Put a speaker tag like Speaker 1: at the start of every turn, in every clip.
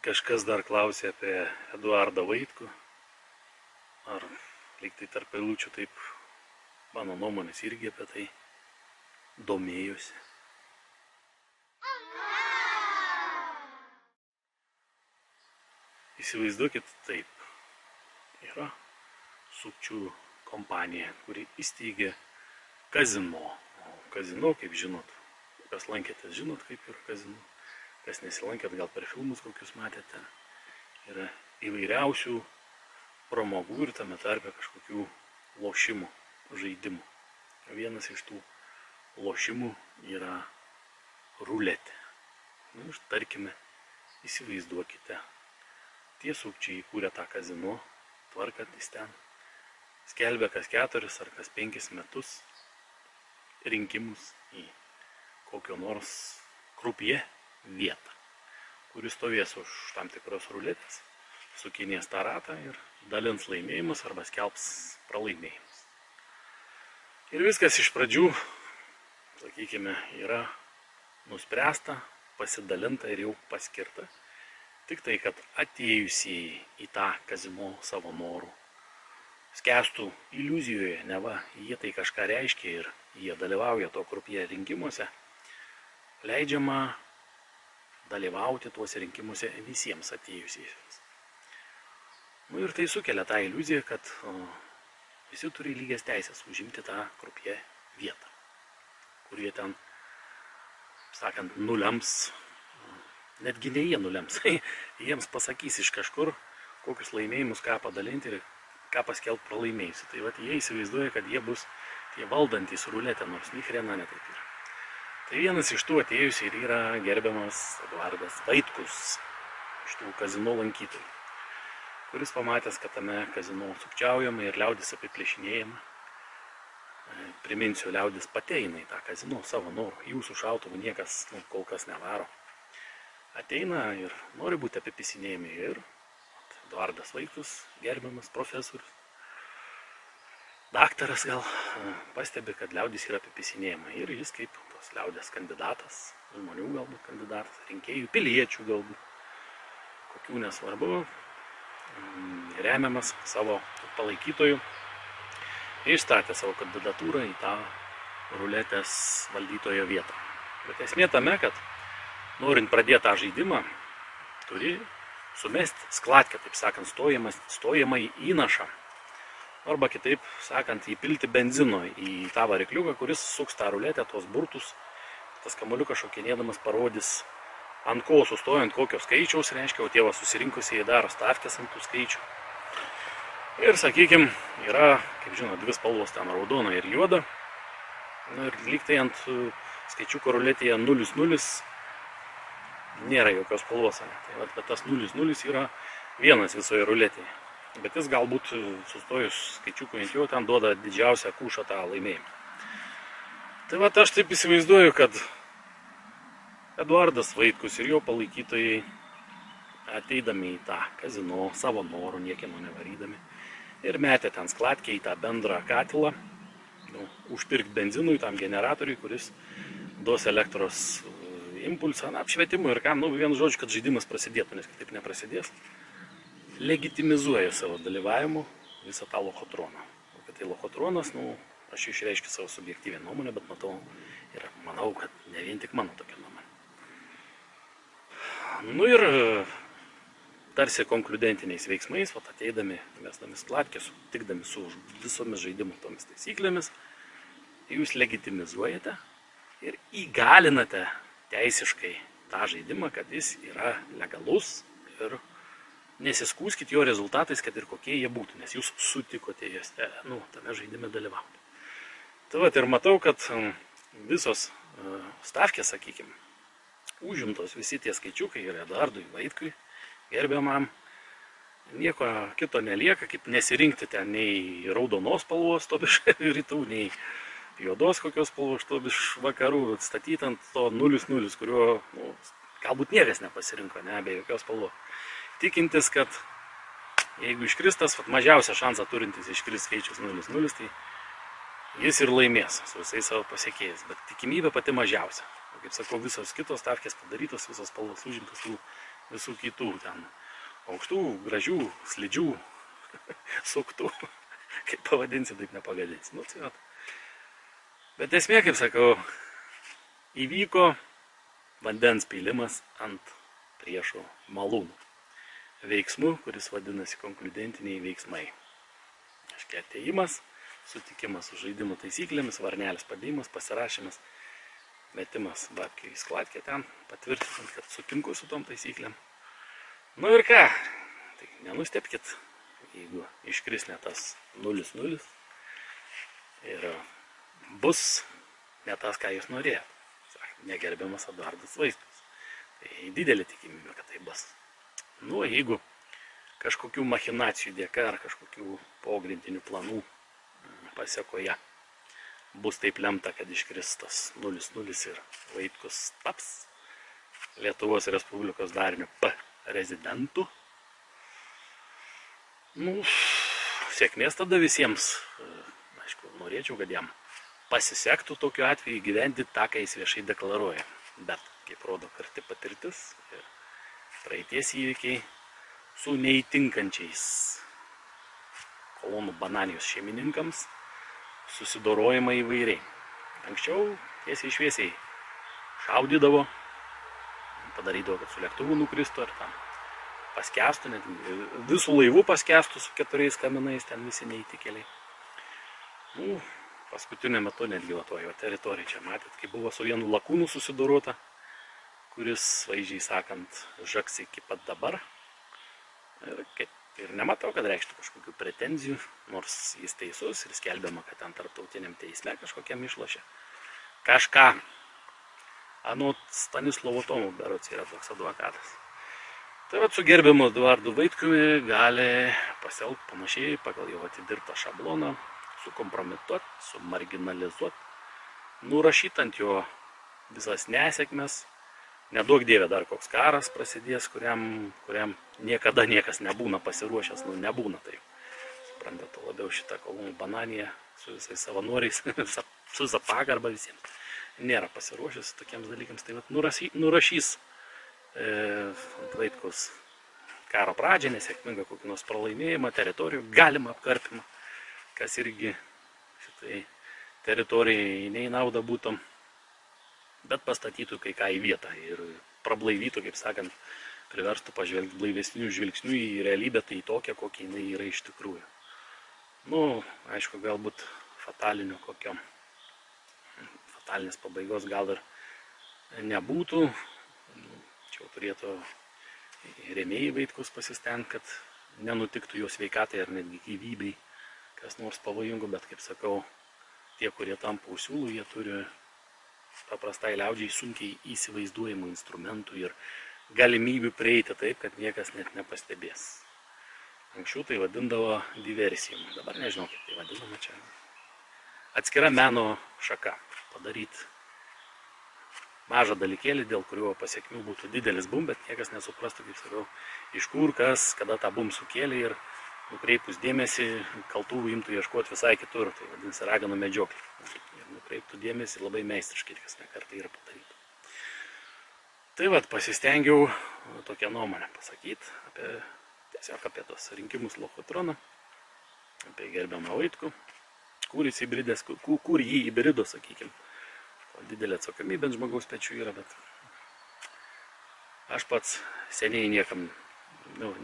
Speaker 1: Kažkas dar klausė apie Eduardą Vaitkų. Ar lyg tai tarp eilučių taip mano nuomonės irgi apie tai domėjusi. Įsivaizduokit taip. Yra sukčių kompanija, kuri įsteigė kazino. Kazino, kaip žinot, kas lankėtės, žinot, kaip yra kazino. Kas nesilankėt, gal per filmus kokius matėte. Yra įvairiausių pramogų ir tame tarpe kažkokių lošimų, žaidimų. Vienas iš tų lošimų yra ruletė. Tarkime, įsivaizduokite, tie sukčiai įkūrė tą kazino, tvarkantis ten, skelbia kas 4 ar kas 5 metus rinkimus į kokio nors krupie vietą, kuris stovės už tam tikros ruletės, sukinės tą ratą ir dalins laimėjimus arba skelbs pralaimėjimus. Ir viskas iš pradžių, sakykime, yra nuspręsta, pasidalinta ir jau paskirta. Tik tai, kad atėjusieji į tą kazino savo norų skęstų iliuzijoje, neva jie tai kažką reiškia ir jie dalyvauja to krupie rinkimuose, leidžiama dalyvauti tuose rinkimuose visiems atėjusiesiems. Ir tai sukelia tą iliuziją, kad visi turi lygias teisės užimti tą krupie vietą, kurie ten, sakant, nulems, netgi ne jie nulems, jiems pasakys iš kažkur, kokius laimėjimus ką padalinti ir ką paskelbti pralaimėjusi. Tai vat jie įsivaizduoja, kad jie bus tie valdantys ruletę, nors ni hrena netaip yra. Tai vienas iš tų atėjusių ir yra gerbiamas Eduardas Vaitkus, iš tų kazino lankytojų, kuris pamatęs, kad tame kazino sukčiaujama ir liaudis apiplėšinėjama. Priminsiu, liaudis pateina į tą kazino savo norų, jūsų šautuvų niekas kol kas nevaro. Ateina ir nori būti apipisinėjami ir Eduardas Vaitkus, gerbiamas profesorius, daktaras gal, pastebi, kad liaudis yra apipisinėjama ir jis kaip tos liaudės kandidatas, žmonių galbūt kandidatas, rinkėjų, piliečių galbūt, kokių nesvarbu, remiamas savo palaikytojų, išstatė savo kandidatūrą į tą ruletės valdytojo vietą. Bet esmė tame, kad norint pradėti tą žaidimą, turi sumesti skladkę, taip sakant, stojamą į įnašą. Arba kitaip sakant, įpilti benzino į tą varikliuką, kuris suks tą ruletę, tos burtus. Tas kamuoliukas šokinėdamas parodys, ant ko sustojant kokio skaičiaus, reiškia, o tėvas susirinkusieji daro stavkės ant tų skaičių. Ir, sakykime, yra, kaip žinot, dvi spalvos, ten raudona ir juoda. Ir lyg tai ant skaičiuko ruletėje 0,0 nėra jokios spalvos. Bet tas 0,0 yra vienas visoje ruletėje. Bet jis galbūt sustojus skaičiukui ant jo ten duoda didžiausią kūšą tą laimėjimą. Tai vat aš taip įsivaizduoju, kad Eduardas Vaitkus ir jo palaikytojai ateidami į tą kazino savo norų, niekieno nevarydami, ir metė ten skladkę į tą bendrą katilą, užpirkti benzinui tam generatoriui, kuris duos elektros impulsą, apšvietimui ir kam, vienu žodžiu, kad žaidimas prasidėtų, nes kitaip neprasidės, legitimizuoja savo dalyvavimu visą tą lochotroną. O kad tai lochotronas, aš išreiškiu savo subjektyvią nuomonę, bet matau ir manau, kad ne vien tik mano tokia nuomonė. Ir tarsi konkludentiniais veiksmais, ateidami, mesdami skladkę, sutikdami su visomis žaidimų tomis taisyklėmis, jūs legitimizuojate ir įgalinate teisiškai tą žaidimą, kad jis yra legalus ir nesiskųskit jo rezultatais, kad ir kokie jie būtų, nes jūs sutikote juose, tame žaidime dalyvauti. Tai vat ir matau, kad visos stavkės, sakykime, užimtos visi tie skaičiukai ir Eduardui Vaitkui, gerbiamam, nieko kito nelieka, kaip nesirinkti ten nei raudonos spalvos tobiš rytų, nei juodos kokios spalvos tobiš vakarų, statyti ant to 0,0, kurio galbūt niekas nepasirinko, be jokios spalvos. Tikintis, kad jeigu iškristas, mažiausią šansą turintis iškrist skaičius 0,0, tai jis ir laimės su visais savo pasiekėjais, bet tikimybė pati mažiausia. Kaip sakau, visos kitos stavkės padarytos, visos spalvos užimtos, visų kitų ten aukštų, gražių, slidžių, suktų, kaip pavadinsi, taip nepagadinsi. Nu, tai bet esmė, kaip sakau, įvyko vandens pylimas ant priešo malūnų veiksmų, kuris vadinasi konkludentiniai veiksmai. Aiškiai, atėjimas, sutikimas su žaidimo taisyklėmis, varnelės padėjimas, pasirašymas, metimas babkiai į skladkę ten, patvirtinant, kad sutinku su tom taisyklėm. Nu ir ką, tai nenustepkit, jeigu iškris ne tas 0-0 ir bus ne tas, ką jūs norėjot, negerbiamas Eduardas Vaitkus. Tai didelė tikimybė, kad tai bus. Nu, jeigu kažkokių machinacijų dėka ar kažkokių pogrindinių planų pasekoje bus taip lemta, kad iškris tas 0-0 ir Vaitkus taps Lietuvos Respublikos darinio P rezidentų, nu, sėkmės tada visiems. Aišku, norėčiau, kad jam pasisektų tokiu atveju gyventi tą, ką jis viešai deklaruoja. Bet, kaip rodo karti patirtis ir praeities įvykiai su neįtinkančiais kolonų bananijos šeimininkams susidorojama įvairiai. Anksčiau tiesiai šviesiai šaudydavo, padarydavo, kad su lėktuvu nukristų ar tam paskęstų, net visų laivų paskęstų su 4 kaminais, ten visi neįtikėliai. Nu, paskutiniu metu netgi jo teritoriją čia matėt, kai buvo su vienu lakūnu susidorota, kuris, vaizdžiai sakant, žaks iki pat dabar. Ir nematau, kad reikštų kažkokių pretenzijų, nors jis teisus ir skelbiama, kad ten tarptautiniam teisme kažkokiam išlošė. Kažką. Anot Stanislovo Tomo berods yra toks advokatas. Tai vat su gerbiamu Eduardu Vaitkumi gali pasielgti panašiai pagal jau atidirbtą šabloną, sukompromituot, sumarginalizuot, nurašyt ant jo visas nesėkmes. Neduok Dieve dar koks karas prasidės, kuriam niekada niekas nebūna pasiruošęs, nu nebūna taip. Suprantate, labiau šitą kolonų bananiją su visais savanoriais, su visą pagarbą visiems, nėra pasiruošęs tokiems dalykams. Tai vat nurašys Vaitkaus karo pradžią, nesėkmingą kokį nors pralaimėjimą, teritorijų, galimą apkarpimą, kas irgi šitai teritorijai nei nauda būtų, bet pastatytų kai ką į vietą ir prablaivytų, kaip sakant, priverstų pažvelgti blaivesnių žvilgsnių į realybę, tai tokia, kokia jinai yra iš tikrųjų. Nu, aišku, galbūt fatalinio kokio, fatalinės pabaigos gal ir nebūtų. Čia jau turėtų rėmėjai Vaitkus pasistengti, kad nenutiktų jo sveikatai ar netgi gyvybei kas nors pavojingų, bet, kaip sakau, tie, kurie tampa už siūlų, jie turi paprastai liaudžiai sunkiai įsivaizduojamų instrumentų ir galimybių prieiti taip, kad niekas net nepastebės. Anksčiau tai vadindavo diversijom, dabar nežinau, kaip tai vadinama čia. Atskira meno šaka. Padaryti mažą dalykėlį, dėl kurio pasiekmių būtų didelis bum, bet niekas nesuprastų, kaip sakau, iš kur, kas, kada tą bum sukėlė ir nukreipus dėmesį, kaltųjų imtų ieškoti visai kitur, tai vadinasi raganų medžioklė. Ir nukreiptų dėmesį labai meistriškai, kas nekartą yra padaryta. Tai vat, pasistengiau tokią nuomonę pasakyti tiesiog apie tos rinkimus Lochotroną, apie gerbiamą Vaitkų, kur jį įbrido, sakykime. Didelė atsakomybė ant žmogaus pečių yra, bet aš pats seniai niekam,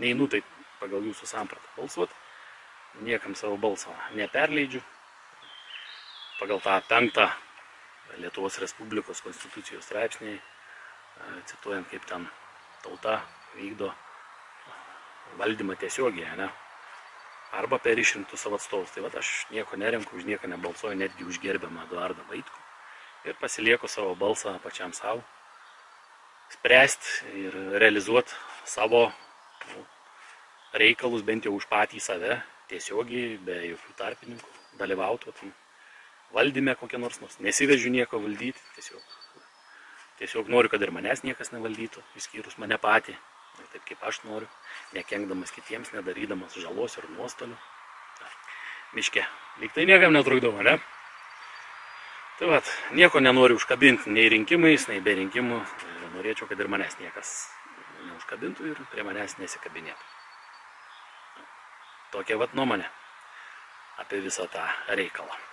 Speaker 1: neinu taip pagal jūsų sampratą balsuoti, niekam savo balsą neperleidžiu. Pagal tą 5 Lietuvos Respublikos konstitucijos straipsnį, cituojant, kaip ten tauta vykdo valdymą tiesiogiai, ne? Arba per išrinktus savo atstovus. Tai vat, aš nieko nerenku, už nieką nebalsuoju, netgi už gerbiamą Eduardą Vaitkų. Ir pasilieku savo balsą pačiam savo, spręsti ir realizuoti savo reikalus, bent jau už patį save, tiesiogiai, be jokių tarpininkų, dalyvauti valdyme kokie nors, nesivežiu nieko valdyti, tiesiog noriu, kad ir manęs niekas nevaldytų, išskyrus mane patį, taip kaip aš noriu, nekenkdamas kitiems, nedarydamas žalos ir nuostolių. Miške, lyg tai niekam netrukdau, ne? Tai vat, nieko nenoriu užkabinti nei rinkimais, nei be rinkimų. Norėčiau, kad ir manęs niekas neužkabintų ir prie manęs nesikabinėtų. Tokia vat nuomonė apie visą tą reikalą.